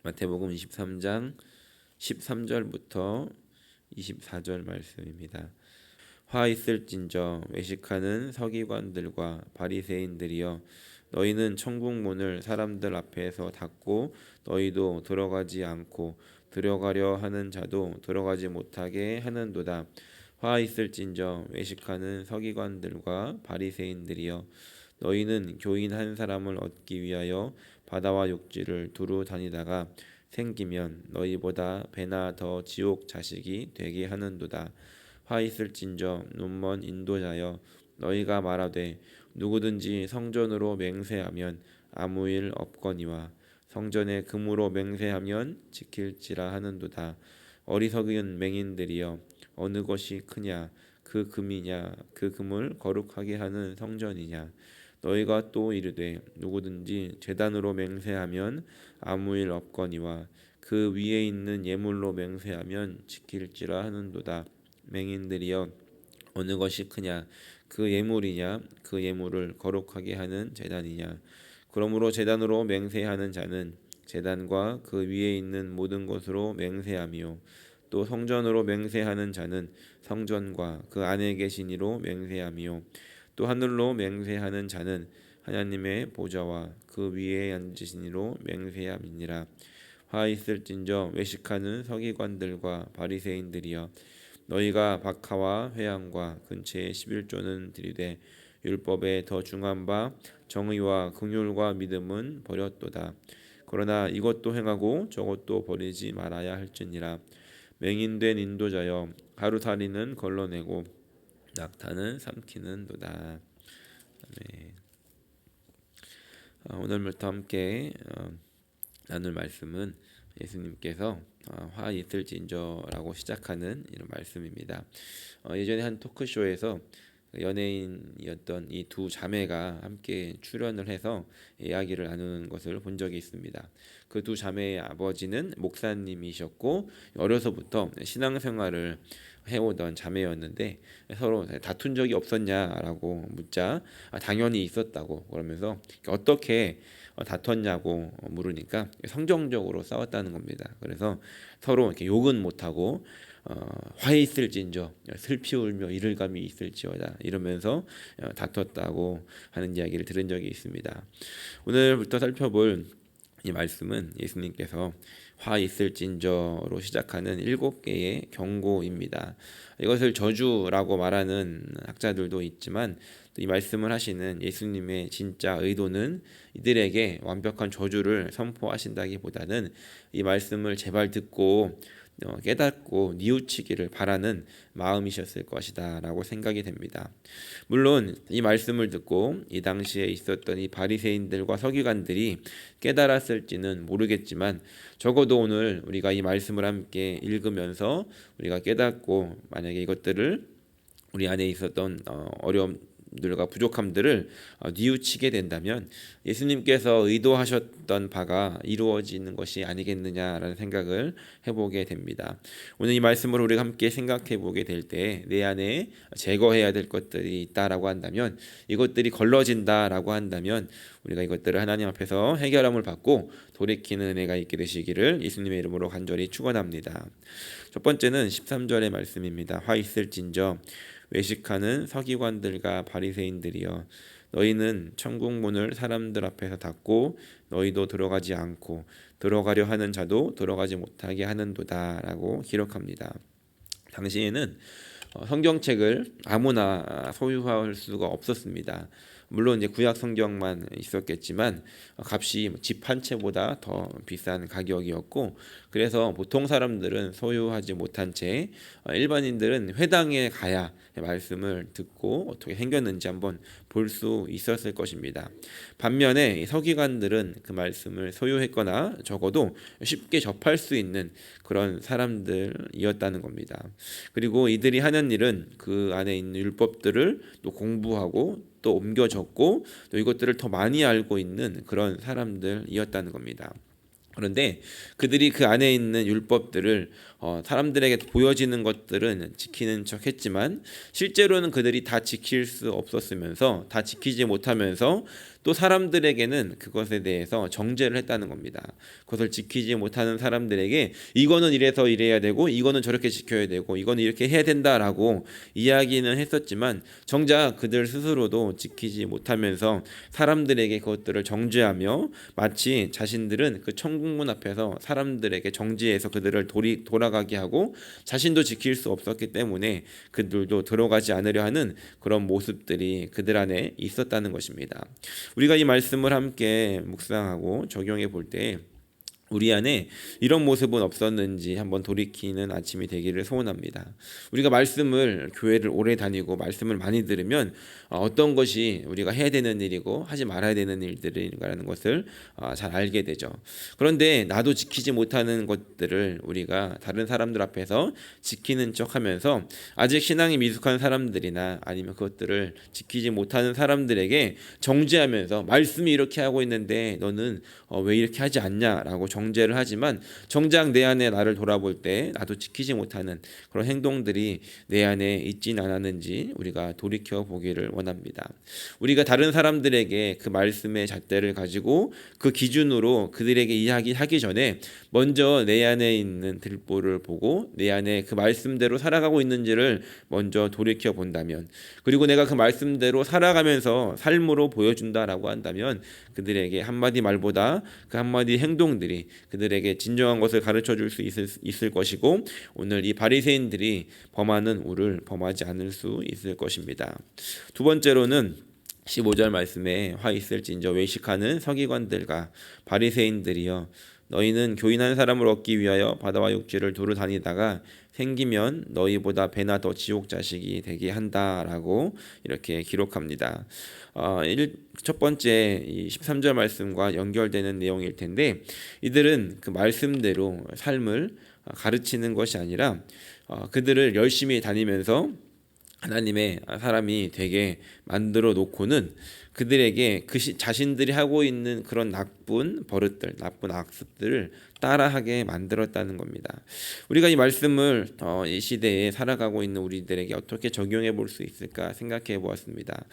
마태복음 23장 13절부터 24절 말씀입니다. 화 있을진저 외식하는 서기관들과 바리새인들이여, 너희는 천국 문을 사람들 앞에서 닫고 너희도 들어가지 않고 들어가려 하는 자도 들어가지 못하게 하는도다. 화 있을진저 외식하는 서기관들과 바리새인들이여, 너희는 교인 한 사람을 얻기 위하여 바다와 육지를 두루 다니다가 생기면 너희보다 배나 더 지옥 자식이 되게 하는도다. 화 있을진저 눈먼 인도자여, 너희가 말하되 누구든지 성전으로 맹세하면 아무 일 없거니와 성전에 금으로 맹세하면 지킬지라 하는도다. 어리석은 맹인들이여, 어느 것이 크냐, 그 금이냐, 그 금을 거룩하게 하는 성전이냐. 너희가 또 이르되 누구든지 제단으로 맹세하면 아무 일 없거니와 그 위에 있는 예물로 맹세하면 지킬지라 하는도다. 맹인들이여, 어느 것이 크냐, 그 예물이냐, 그 예물을 거룩하게 하는 제단이냐. 그러므로 제단으로 맹세하는 자는 제단과 그 위에 있는 모든 것으로 맹세하며, 또 성전으로 맹세하는 자는 성전과 그 안에 계신 이로 맹세하며, 또 하늘로 맹세하는 자는 하나님의 보좌와 그 위에 앉으신 이로 맹세함이니라. 화 있을진저 외식하는 서기관들과 바리새인들이여, 너희가 박하와 회향과 근처에 11조는 들이되 율법에 더 중한 바 정의와 긍휼과 믿음은 버렸도다. 그러나 이것도 행하고 저것도 버리지 말아야 할지니라. 맹인된 인도자여, 하루살이는 걸러내고 낙타는 삼키는도다. 아멘. 오늘부터 함께 나눌 말씀은 예수님께서 화 있을진저라고 시작하는 이런 말씀입니다. 예전에 한 토크쇼에서 연예인이었던 이 두 자매가 함께 출연을 해서 이야기를 나누는 것을 본 적이 있습니다. 그 두 자매의 아버지는 목사님이셨고 어려서부터 신앙생활을 해오던 자매였는데, 서로 다툰 적이 없었냐라고 묻자 당연히 있었다고, 그러면서 어떻게 다퉜냐고 물으니까 성정적으로 싸웠다는 겁니다. 그래서 서로 이렇게 욕은 못하고 화 있을진저 슬피 울며 이를 감이 있을지어다 이러면서 다퉜다고 하는 이야기를 들은 적이 있습니다. 오늘부터 살펴볼 이 말씀은 예수님께서 화 있을진저로 시작하는 7개의 경고입니다. 이것을 저주라고 말하는 학자들도 있지만, 이 말씀을 하시는 예수님의 진짜 의도는 이들에게 완벽한 저주를 선포하신다기보다는 이 말씀을 제발 듣고 깨닫고 뉘우치기를 바라는 마음이셨을 것이다 라고 생각이 됩니다. 물론 이 말씀을 듣고 이 당시에 있었던 이 바리새인들과 서기관들이 깨달았을지는 모르겠지만, 적어도 오늘 우리가 이 말씀을 함께 읽으면서 우리가 깨닫고 만약에 이것들을 우리 안에 있었던 어려움들과 부족함들을 뉘우치게 된다면 예수님께서 의도하셨던 바가 이루어지는 것이 아니겠느냐라는 생각을 해보게 됩니다. 오늘 이 말씀을 우리가 함께 생각해 보게 될 때 내 안에 제거해야 될 것들이 있다라고 한다면, 이것들이 걸러진다라고 한다면 우리가 이것들을 하나님 앞에서 해결함을 받고 돌이키는 은혜가 있게 되시기를 예수님의 이름으로 간절히 축원합니다. 첫 번째는 13절의 말씀입니다. 화 있을진저 외식하는 서기관들과 바리새인들이여, 너희는 천국 문을 사람들 앞에서 닫고 너희도 들어가지 않고 들어가려 하는 자도 들어가지 못하게 하는도다라고 기록합니다. 당시에는 성경책을 아무나 소유할 수가 없었습니다. 물론 이제 구약 성경만 있었겠지만 값이 집 한 채보다 더 비싼 가격이었고, 그래서 보통 사람들은 소유하지 못한 채 일반인들은 회당에 가야 말씀을 듣고 어떻게 생겼는지 한번 볼 수 있었을 것입니다. 반면에 서기관들은 그 말씀을 소유했거나 적어도 쉽게 접할 수 있는 그런 사람들이었다는 겁니다. 그리고 이들이 하는 일은 그 안에 있는 율법들을 또 공부하고 또 옮겨 적고 또 이것들을 더 많이 알고 있는 그런 사람들이었다는 겁니다. 그런데 그들이 그 안에 있는 율법들을 사람들에게 보여지는 것들은 지키는 척 했지만, 실제로는 그들이 다 지킬 수 없었으면서 다 지키지 못하면서 또 사람들에게는 그것에 대해서 정죄를 했다는 겁니다. 그것을 지키지 못하는 사람들에게 이거는 이래서 이래야 되고 이거는 저렇게 지켜야 되고 이거는 이렇게 해야 된다라고 이야기는 했었지만 정작 그들 스스로도 지키지 못하면서 사람들에게 그것들을 정죄하며 마치 자신들은 그 천국문 앞에서 사람들에게 정죄해서 그들을 돌아가게 하고 자신도 지킬 수 없었기 때문에 그들도 들어가지 않으려 하는 그런 모습들이 그들 안에 있었다는 것입니다. 우리가 이 말씀을 함께 묵상하고 적용해 볼 때 우리 안에 이런 모습은 없었는지 한번 돌이키는 아침이 되기를 소원합니다. 우리가 말씀을 교회를 오래 다니고 말씀을 많이 들으면 어떤 것이 우리가 해야 되는 일이고 하지 말아야 되는 일들인가라는 것을 잘 알게 되죠. 그런데 나도 지키지 못하는 것들을 우리가 다른 사람들 앞에서 지키는 척하면서 아직 신앙이 미숙한 사람들이나 아니면 그것들을 지키지 못하는 사람들에게 정죄하면서 말씀이 이렇게 하고 있는데 너는 왜 이렇게 하지 않냐라고 정죄를 하지만 정작 내 안에 나를 돌아볼 때 나도 지키지 못하는 그런 행동들이 내 안에 있진 않았는지 우리가 돌이켜 보기를 원합니다. 우리가 다른 사람들에게 그 말씀의 잣대를 가지고 그 기준으로 그들에게 이야기하기 전에 먼저 내 안에 있는 들보를 보고 내 안에 그 말씀대로 살아가고 있는지를 먼저 돌이켜 본다면, 그리고 내가 그 말씀대로 살아가면서 삶으로 보여준다라고 한다면 그들에게 한마디 말보다 그 한마디 행동들이 그들에게 진정한 것을 가르쳐 줄 수 있을 것이고 오늘 이 바리새인들이 범하는 우를 범하지 않을 수 있을 것입니다. 두 번째로는 15절 말씀에 화 있을진저 외식하는 서기관들과 바리새인들이여 너희는 교인한 사람을 얻기 위하여 바다와 육지를 두루 다니다가 생기면 너희보다 배나 더 지옥 자식이 되게 한다라고 이렇게 기록합니다. 첫 번째 이 13절 말씀과 연결되는 내용일 텐데 이들은 그 말씀대로 삶을 가르치는 것이 아니라 그들을 열심히 다니면서 하나님의 사람이 되게 만들어 놓고는 그들에게 자신들이 하고 있는 그런 나쁜 버릇들, 나쁜 악습들을 따라하게 만들었다는 겁니다. 우리가 이 말씀을 이 시대에 살아가고 있는 우리들에게 어떻게 적용해 볼 수 있을까 생각해 보았습니다.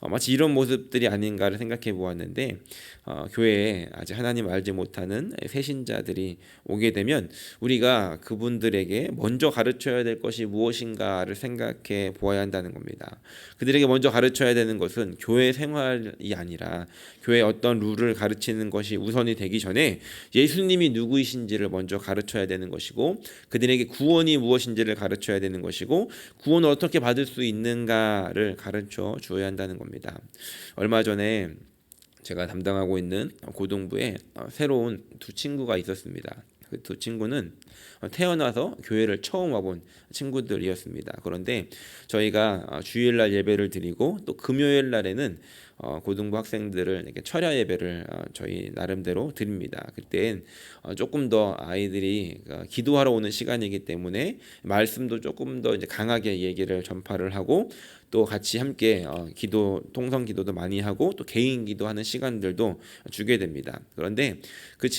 마치 이런 모습들이 아닌가를 생각해 보았는데 교회에 아직 하나님 알지 못하는 새신자들이 오게 되면 우리가 그분들에게 먼저 가르쳐야 될 것이 무엇인가를 생각해 보아야 한다는 겁니다. 그들에게 먼저 가르쳐야 되는 것은 교회 생활이 아니라 교회 어떤 룰을 가르치는 것이 우선이 되기 전에 예수님이 누구이신지를 먼저 가르쳐야 되는 것이고 그들에게 구원이 무엇인지를 가르쳐야 되는 것이고 구원을 어떻게 받을 수 있는가를 가르쳐 주어야 한다는 겁니다. 얼마 전에 제가 담당하고 있는 고등부에 새로운 두 친구가 있었습니다. 그 두 친구는 태어나서 교회를 처음 와본 친구들이었습니다. 그런데 저희가 주일날 예배를 드리고 또 금요일 날에는 고등부 학생들을 이렇게 철야 예배를 저희 나름대로 드립니다. 그땐 조금 더 아이들이 기도하러 오는 시간이기 때문에 말씀도 조금 더 이제 강하게 얘기를 전파를 하고 또 같이 함께 통성 기도도 많이 하고 또 개인 기도하는 시간들도 주게 됩니다. 그런데 그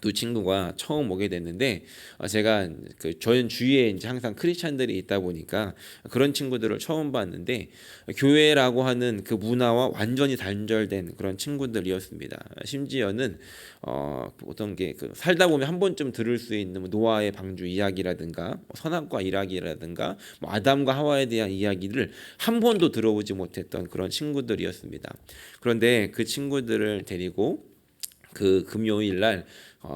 두 친구가 처음 오게 됐는데 제가 저희 주위에 이제 항상 크리스찬들이 있다 보니까 그런 친구들을 처음 봤는데 교회라고 하는 그 문화와 완전히 단절된 그런 친구들이었습니다. 심지어는 어떤 게 살다 보면 한 번쯤 들을 수 있는 노아의 방주 이야기라든가 선악과 일하기라든가 아담과 하와에 대한 이야기를 한 번도 들어보지 못했던 그런 친구들이었습니다. 그런데 그 친구들을 데리고 그 금요일 날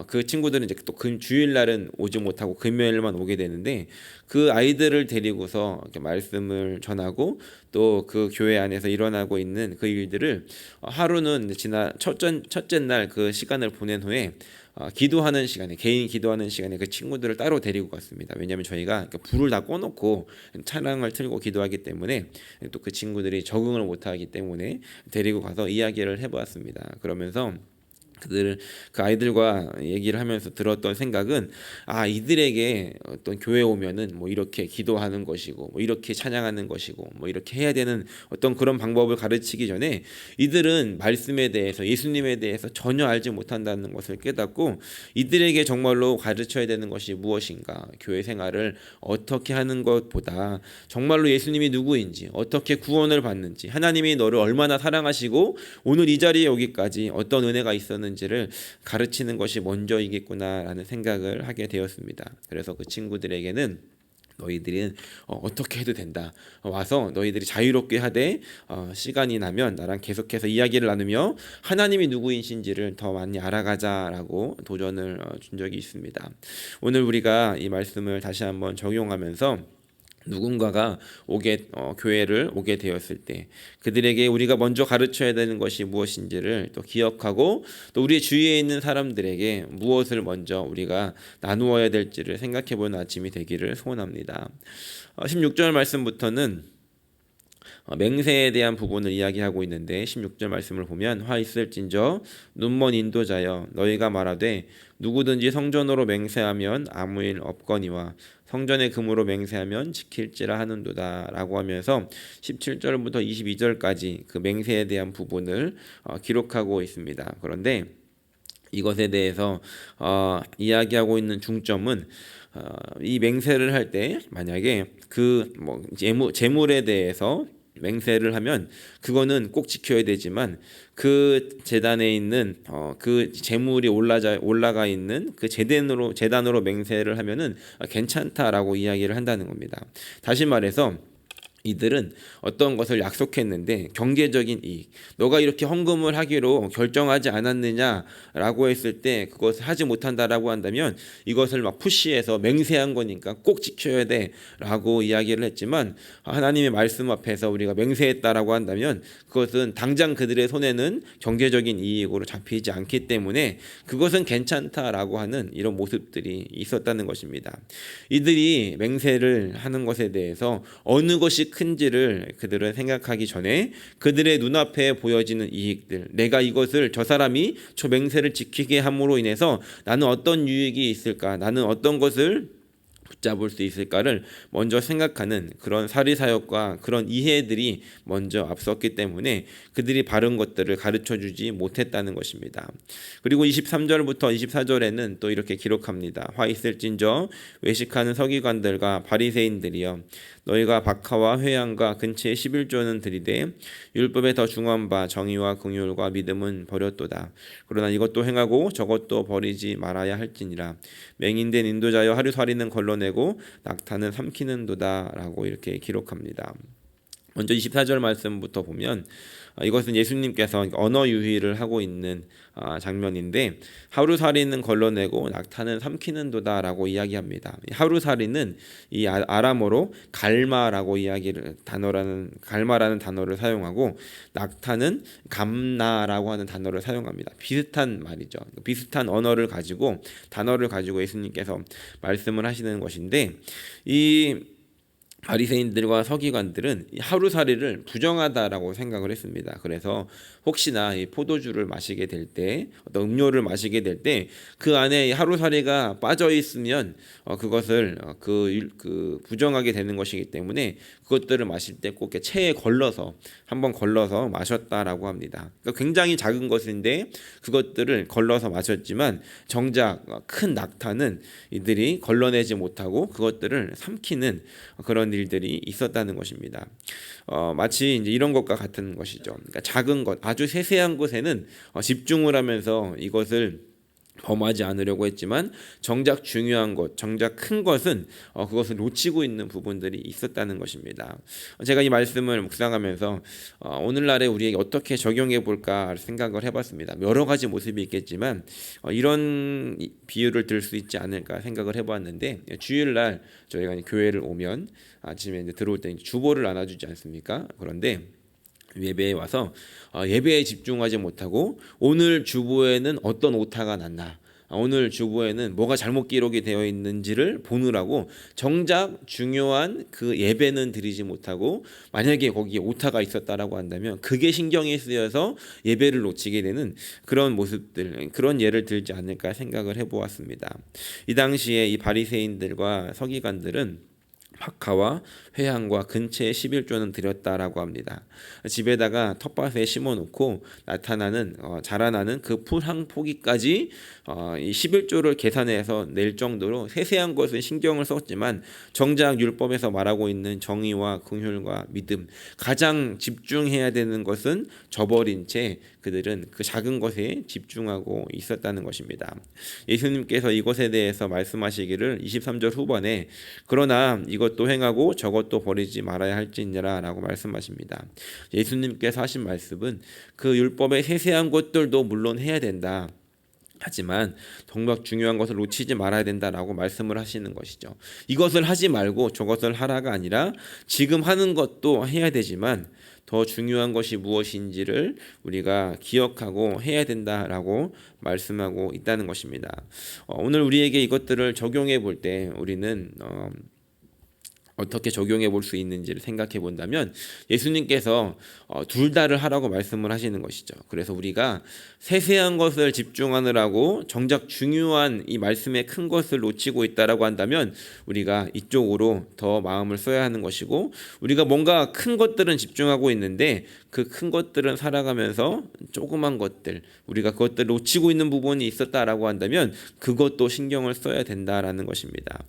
그 친구들은 이제 또 주일 날은 오지 못하고 금요일만 오게 되는데 그 아이들을 데리고서 이렇게 말씀을 전하고 또 그 교회 안에서 일어나고 있는 그 일들을 하루는 첫째 날 그 시간을 보낸 후에 기도하는 시간에 개인 기도하는 시간에 그 친구들을 따로 데리고 갔습니다. 왜냐하면 저희가 불을 다 꺼놓고 찬양을 틀고 기도하기 때문에 또 그 친구들이 적응을 못하기 때문에 데리고 가서 이야기를 해보았습니다. 그러면서 그 아이들과 얘기를 하면서 들었던 생각은, 이들에게 어떤 교회 오면은 뭐 이렇게 기도하는 것이고 뭐 이렇게 찬양하는 것이고 뭐 이렇게 해야 되는 어떤 그런 방법을 가르치기 전에 이들은 말씀에 대해서, 예수님에 대해서 전혀 알지 못한다는 것을 깨닫고 이들에게 정말로 가르쳐야 되는 것이 무엇인가, 교회 생활을 어떻게 하는 것보다 정말로 예수님이 누구인지, 어떻게 구원을 받는지, 하나님이 너를 얼마나 사랑하시고 오늘 이 자리에 오기까지 어떤 은혜가 있었는지를 가르치는 것이 먼저이겠구나라는 생각을 하게 되었습니다. 그래서 그 친구들에게는 너희들은 어떻게 해도 된다. 와서 너희들이 자유롭게 하되 시간이 나면 나랑 계속해서 이야기를 나누며 하나님이 누구이신지를 더 많이 알아가자라고 도전을 준 적이 있습니다. 오늘 우리가 이 말씀을 다시 한번 적용하면서 누군가가 교회를 오게 되었을 때 그들에게 우리가 먼저 가르쳐야 되는 것이 무엇인지를 또 기억하고, 또 우리 주위에 있는 사람들에게 무엇을 먼저 우리가 나누어야 될지를 생각해보는 아침이 되기를 소원합니다. 16절 말씀부터는 맹세에 대한 부분을 이야기하고 있는데, 16절 말씀을 보면 화 있을진저 눈먼 인도자여 너희가 말하되 누구든지 성전으로 맹세하면 아무 일 없거니와 성전의 금으로 맹세하면 지킬지라 하는도다 라고 하면서 17절부터 22절까지 그 맹세에 대한 부분을 기록하고 있습니다. 그런데 이것에 대해서 이야기하고 있는 중점은 이 맹세를 할 때 만약에 그 재물에 대해서 맹세를 하면 그거는 꼭 지켜야 되지만, 그 제단에 있는 그 재물이 올라가 있는 그 제단으로 맹세를 하면은 괜찮다라고 이야기를 한다는 겁니다. 다시 말해서 이들은 어떤 것을 약속했는데 경제적인 이익, 너가 이렇게 헌금을 하기로 결정하지 않았느냐라고 했을 때 그것을 하지 못한다라고 한다면 이것을 막 푸시해서 맹세한 거니까 꼭 지켜야 돼라고 이야기를 했지만, 하나님의 말씀 앞에서 우리가 맹세했다라고 한다면 그것은 당장 그들의 손에는 경제적인 이익으로 잡히지 않기 때문에 그것은 괜찮다라고 하는 이런 모습들이 있었다는 것입니다. 이들이 맹세를 하는 것에 대해서 어느 것이 큰지를 그들은 생각하기 전에 그들의 눈앞에 보여지는 이익들, 내가 이것을 저 사람이 저 맹세를 지키게 함으로 인해서 나는 어떤 유익이 있을까, 나는 어떤 것을 붙잡을 수 있을까를 먼저 생각하는 그런 사리사욕과 그런 이해들이 먼저 앞섰기 때문에 그들이 바른 것들을 가르쳐주지 못했다는 것입니다. 그리고 23절부터 24절에는 또 이렇게 기록합니다. 화 있을진저 외식하는 서기관들과 바리새인들이여 너희가 박하와 회양과 근처에 11조는 들이되 율법에 더 중한 바 정의와 긍휼과 믿음은 버렸도다. 그러나 이것도 행하고 저것도 버리지 말아야 할지니라. 맹인된 인도자여 하루살이는 걸러내고 낙타는 삼키는도다 라고 이렇게 기록합니다. 먼저 24절 말씀부터 보면 이것은 예수님께서 언어 유희를 하고 있는 장면인데, 하루살이는 걸러내고 낙타는 삼키는도다라고 이야기합니다. 하루살이는 이 아람어로 갈마라고 갈마라는 단어를 사용하고, 낙타는 감나라고 하는 단어를 사용합니다. 비슷한 말이죠. 비슷한 단어를 가지고 예수님께서 말씀을 하시는 것인데, 이 바리새인들과 서기관들은 하루살이를 부정하다라고 생각을 했습니다. 그래서 혹시나 이 포도주를 마시게 될 때, 어떤 음료를 마시게 될 때 그 안에 하루살이가 빠져 있으면 그것을 부정하게 되는 것이기 때문에 그것들을 마실 때 꼭 체에 한번 걸러서 마셨다라고 합니다. 그러니까 굉장히 작은 것인데 그것들을 걸러서 마셨지만 정작 큰 낙타는 이들이 걸러내지 못하고 그것들을 삼키는 그런 일들이 있었다는 것입니다. 마치 이제 이런 것과 같은 것이죠. 그러니까 작은 것, 아주 세세한 것에는 집중을 하면서 이것을 범하지 않으려고 했지만 정작 중요한 것, 정작 큰 것은 그것을 놓치고 있는 부분들이 있었다는 것입니다. 제가 이 말씀을 묵상하면서 오늘날에 우리에게 어떻게 적용해 볼까 생각을 해봤습니다. 여러 가지 모습이 있겠지만 이런 비유를 들 수 있지 않을까 생각을 해보았는데, 주일날 저희가 교회를 오면 아침에 이제 들어올 때 주보를 나눠주지 않습니까? 그런데 예배에 와서 예배에 집중하지 못하고 오늘 주보에는 어떤 오타가 났나, 오늘 주보에는 뭐가 잘못 기록이 되어 있는지를 보느라고 정작 중요한 그 예배는 드리지 못하고, 만약에 거기에 오타가 있었다라고 한다면 그게 신경이 쓰여서 예배를 놓치게 되는 그런 모습들, 그런 예를 들지 않을까 생각을 해보았습니다. 이 당시에 이 바리새인들과 서기관들은 박하와 회향과 근처에 11조는 드렸다라고 합니다. 집에다가 텃밭에 심어놓고 자라나는 그 풀 한 포기까지 이 11조를 계산해서 낼 정도로 세세한 것은 신경을 썼지만, 정작 율법에서 말하고 있는 정의와 긍휼과 믿음, 가장 집중해야 되는 것은 저버린 채 그들은 그 작은 것에 집중하고 있었다는 것입니다. 예수님께서 이것에 대해서 말씀하시기를 23절 후반에 그러나 이것도 행하고 저것도 버리지 말아야 할지니라 라고 말씀하십니다. 예수님께서 하신 말씀은 그 율법의 세세한 것들도 물론 해야 된다, 하지만 정말 중요한 것을 놓치지 말아야 된다라고 말씀을 하시는 것이죠. 이것을 하지 말고 저것을 하라가 아니라 지금 하는 것도 해야 되지만 더 중요한 것이 무엇인지를 우리가 기억하고 해야 된다라고 말씀하고 있다는 것입니다. 오늘 우리에게 이것들을 적용해 볼 때 우리는 어떻게 적용해 볼 수 있는지를 생각해 본다면, 예수님께서 둘 다를 하라고 말씀을 하시는 것이죠. 그래서 우리가 세세한 것을 집중하느라고 정작 중요한 이 말씀의 큰 것을 놓치고 있다라고 한다면 우리가 이쪽으로 더 마음을 써야 하는 것이고, 우리가 뭔가 큰 것들은 집중하고 있는데 그 큰 것들은 살아가면서 조그만 것들, 우리가 그것들을 놓치고 있는 부분이 있었다라고 한다면 그것도 신경을 써야 된다라는 것입니다.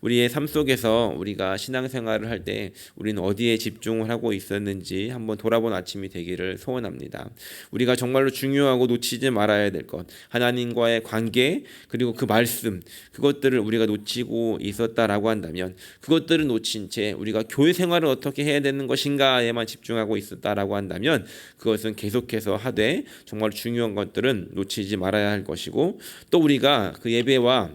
우리의 삶 속에서 우리가 신앙생활을 할 때 우리는 어디에 집중을 하고 있었는지 한번 돌아본 아침이 되기를 소원합니다. 우리가 정말로 중요하고 놓치지 말아야 될 것, 하나님과의 관계, 그리고 그 말씀, 그것들을 우리가 놓치고 있었다라고 한다면 그것들을 놓친 채 우리가 교회 생활을 어떻게 해야 되는 것인가에만 집중하고 있었다라고 한다면 그것은 계속해서 하되 정말 중요한 것들은 놓치지 말아야 할 것이고, 또 우리가 그 예배와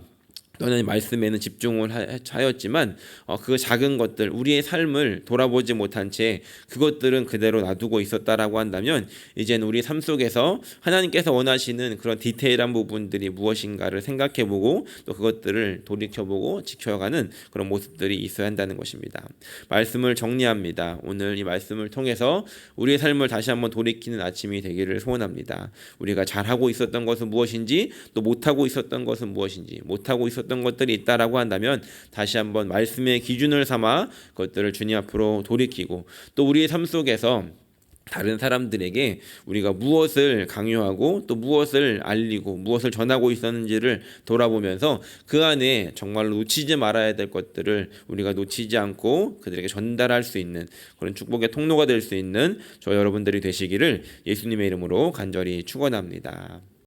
너는 말씀에는 집중을 하였지만 그 작은 것들, 우리의 삶을 돌아보지 못한 채 그것들은 그대로 놔두고 있었다라고 한다면 이제는 우리 삶 속에서 하나님께서 원하시는 그런 디테일한 부분들이 무엇인가를 생각해보고 또 그것들을 돌이켜보고 지켜가는 그런 모습들이 있어야 한다는 것입니다. 말씀을 정리합니다. 오늘 이 말씀을 통해서 우리의 삶을 다시 한번 돌이키는 아침이 되기를 소원합니다. 우리가 잘하고 있었던 것은 무엇인지, 또 못하고 있었던 것은 무엇인지, 못하고 있었던 것들이 있다라고 한다면 다시 한번 말씀의 기준을 삼아 그것들을 주님 앞으로 돌이키고, 또 우리의 삶 속에서 다른 사람들에게 우리가 무엇을 강요하고 또 무엇을 알리고 무엇을 전하고 있었는지를 돌아보면서 그 안에 정말로 놓치지 말아야 될 것들을 우리가 놓치지 않고 그들에게 전달할 수 있는 그런 축복의 통로가 될 수 있는 저 여러분들이 되시기를 예수님의 이름으로 간절히 축원합니다.